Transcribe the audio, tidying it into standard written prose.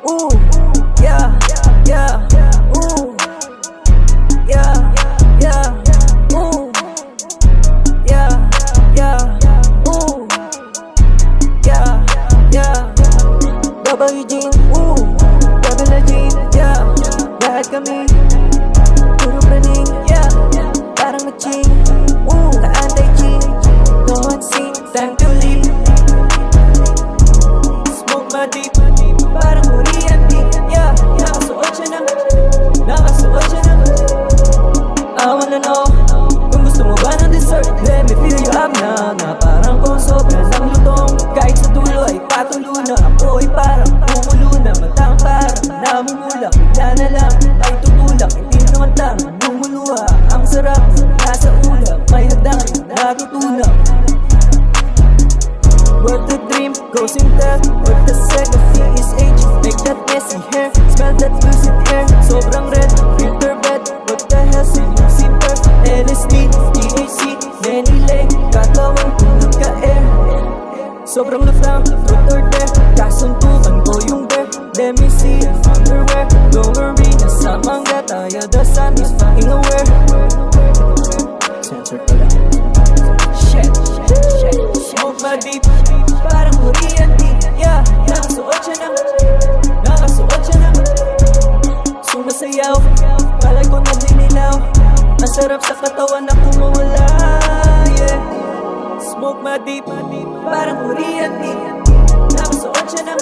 Ooh, yeah, yeah, ooh, yeah, yeah, ooh, yeah, yeah, ooh, yeah, yeah. WG, ooh, Double G, yeah. Lahat kami, puro praning, yeah. Parang matching, ooh, ka-anti-G. No one seen, time to leave. Smoke my deep, parang Oriente, yeah. Nakasuot siya ng I wanna know, kung gusto mo ba ng dessert, let me fill you up na parang kung sobra ng lutong. Kahit sa dulo ay patulo na, ako ay parang bumulo na. Matang parang namumula, bigla na lang ay tutulak. Hindi naman lang bumuluha, ang sarap nasa ulap. May hadang natutunak. What the dream goes in that, what the second feel is age. Make that messy hair, smell that lucid air. Sobrang red, filter bed, what the hell sin yung zipper. LSD, THC, Menile, katawan kung nagka-air. Sobrang lutang, truth or dare, kasuntukan ko yung bear. Let me see if underwear, don't worry, nasa mangga tayo, the sun is fucking aware. Sensor pala. Shit, smoke my deep, parang Oriente, yeah. Nakasuot siya ng sumasayaw, palay ko na dinilaw. Masarap sa katawan na kumawala, yeah. Smoke my deep, parang Oriente, nakasuot siya ng